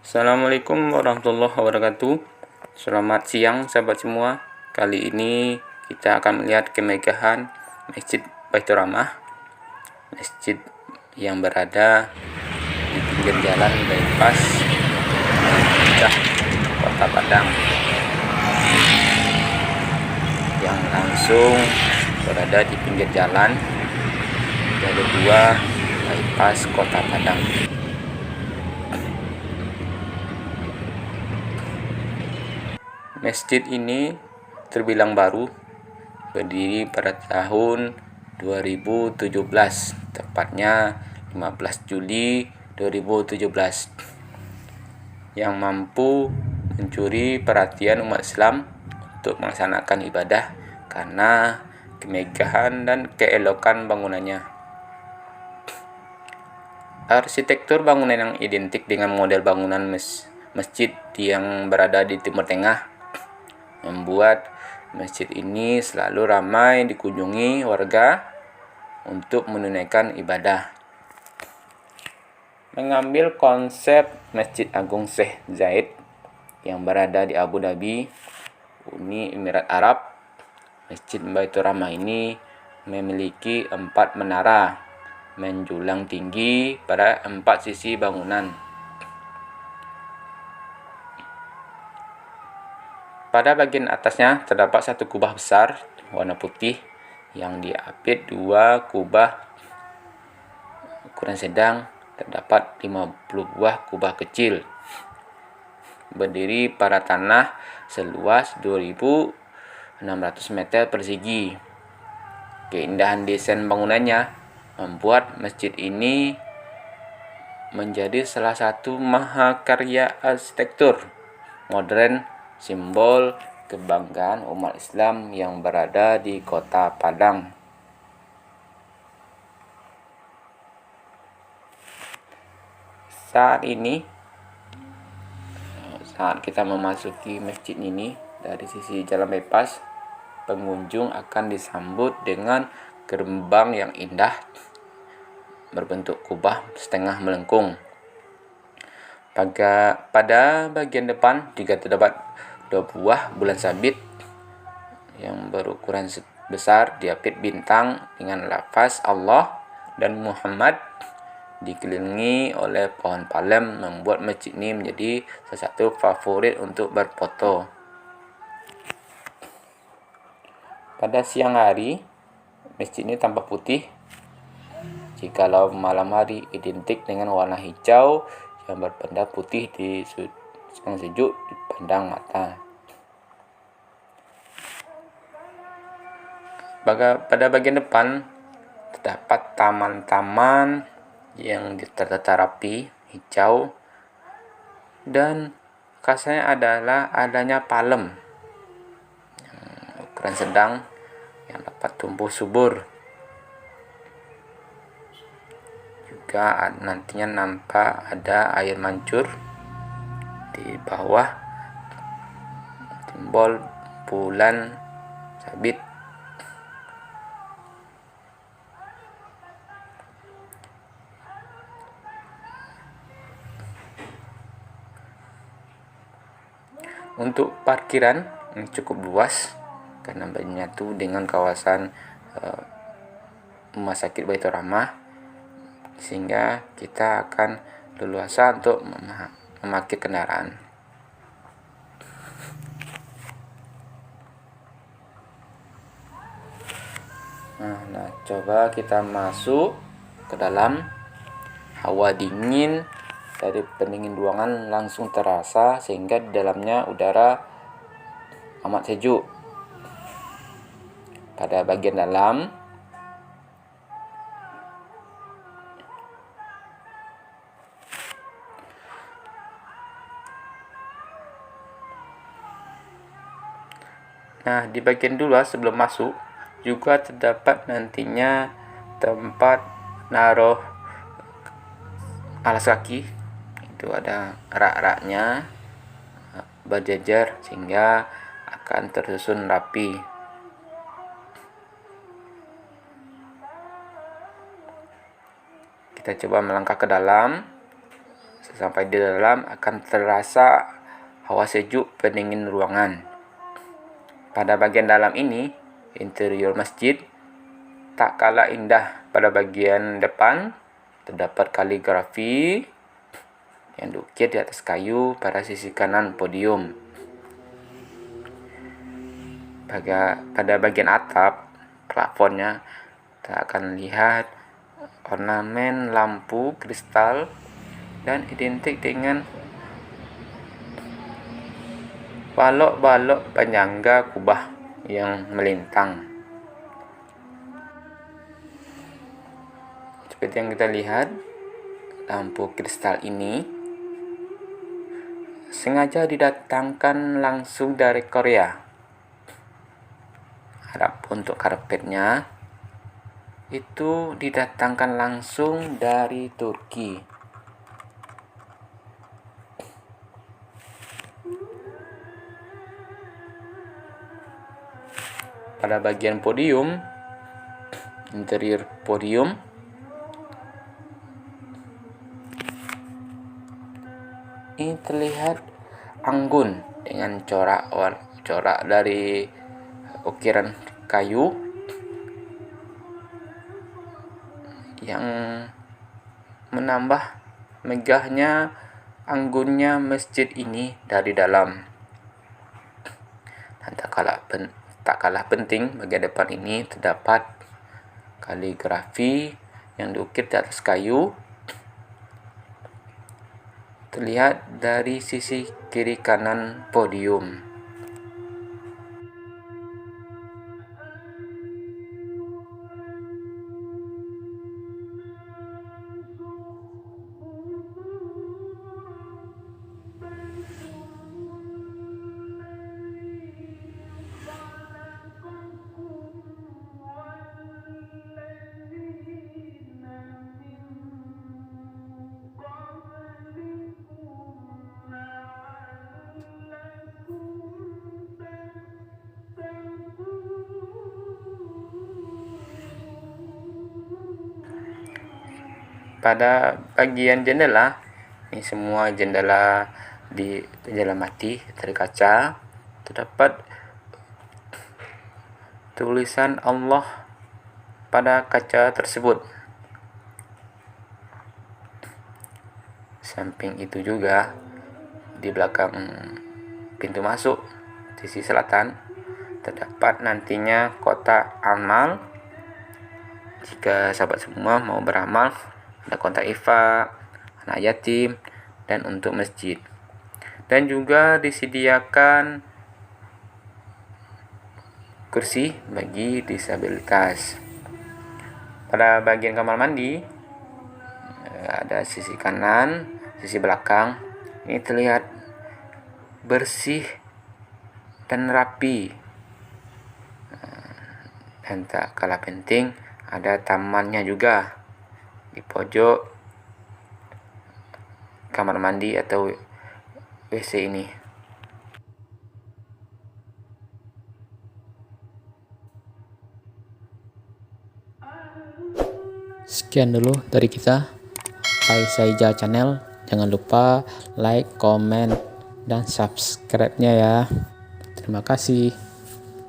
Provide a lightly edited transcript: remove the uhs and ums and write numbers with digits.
Assalamualaikum warahmatullahi wabarakatuh. Selamat siang sahabat semua. Kali ini kita akan melihat kemegahan Masjid Baitur Rahmah. Masjid yang berada di pinggir jalan bypass Kota Padang, yang langsung berada di pinggir jalan jalur 2 bypass Kota Padang. Masjid ini terbilang baru, berdiri pada tahun 2017, tepatnya 15 Juli 2017, yang mampu mencuri perhatian umat Islam untuk melaksanakan ibadah karena kemegahan dan keelokan bangunannya. Arsitektur bangunan yang identik dengan model bangunan masjid yang berada di Timur Tengah membuat masjid ini selalu ramai dikunjungi warga untuk menunaikan ibadah. Mengambil konsep Masjid Agung Syekh Zayed yang berada di Abu Dhabi, Uni Emirat Arab, Masjid Baitur Rahmah ini memiliki 4 menara menjulang tinggi pada 4 sisi bangunan. Pada bagian atasnya terdapat satu kubah besar warna putih yang diapit 2 kubah ukuran sedang. Terdapat 50 buah kubah kecil berdiri pada tanah seluas 2.600 meter persegi. Keindahan desain bangunannya membuat masjid ini menjadi salah satu mahakarya arsitektur modern, simbol kebanggaan umat Islam yang berada di Kota Padang. Saat kita memasuki masjid ini dari sisi jalan bypass, pengunjung akan disambut dengan gerbang yang indah berbentuk kubah setengah melengkung. Pada bagian depan juga terdapat 2 buah bulan sabit yang berukuran besar diapit bintang dengan lafaz Allah dan Muhammad, dikelilingi oleh pohon palem, membuat masjid ini menjadi salah satu favorit untuk berfoto. Pada siang hari, masjid ini tampak putih. Jikalau malam hari identik dengan warna hijau yang berpenda putih yang sejuk dipandang mata. Pada bagian depan terdapat taman-taman yang tertata rapi, hijau, dan khasnya adalah adanya palem ukuran sedang yang dapat tumbuh subur. Juga nantinya nampak ada air mancur di bawah simbol bulan sabit. Untuk parkiran ini cukup luas karena menyatu dengan kawasan Rumah Sakit Baitur Rahmah, sehingga kita akan leluasa untuk memakai kendaraan. Nah, coba kita masuk ke dalam. Hawa dingin dari pendingin ruangan langsung terasa, sehingga di dalamnya udara amat sejuk. Pada bagian dalam di bagian luar sebelum masuk juga terdapat nantinya tempat naruh alas kaki. Itu ada rak-raknya berjejer sehingga akan tersusun rapi. Kita coba melangkah ke dalam. sampai di dalam akan terasa hawa sejuk pendingin ruangan. Pada bagian dalam ini, interior masjid tak kalah indah. Pada bagian depan terdapat kaligrafi yang diukir di atas kayu pada sisi kanan podium. Pada bagian atap plafonnya kita akan lihat ornamen lampu kristal dan identik dengan balok-balok penyangga kubah yang melintang. Seperti yang kita lihat, lampu kristal ini sengaja didatangkan langsung dari Korea. Adapun untuk karpetnya itu didatangkan langsung dari Turki. Pada bagian podium, interior podium, ini terlihat anggun dengan corak dari ukiran kayu yang menambah megahnya anggunnya masjid ini dari dalam. Dan tak kalah penting, bagian depan ini terdapat kaligrafi yang diukir di atas kayu, terlihat dari sisi kiri kanan podium. Pada bagian jendela, ini semua jendela mati terkaca, terdapat tulisan Allah pada kaca tersebut. Samping itu juga di belakang pintu masuk sisi selatan terdapat nantinya kotak amal. Jika sahabat semua mau beramal, ada kotak infak, anak yatim, dan untuk masjid. Dan juga disediakan kursi bagi disabilitas. Pada bagian kamar mandi ada sisi kanan, sisi belakang. Ini terlihat bersih dan rapi. Dan tak kalah penting, ada tamannya juga di pojok kamar mandi atau WC ini. Sekian dulu dari kita, Faisal Channel. Jangan lupa like, comment, dan subscribe-nya ya. Terima kasih.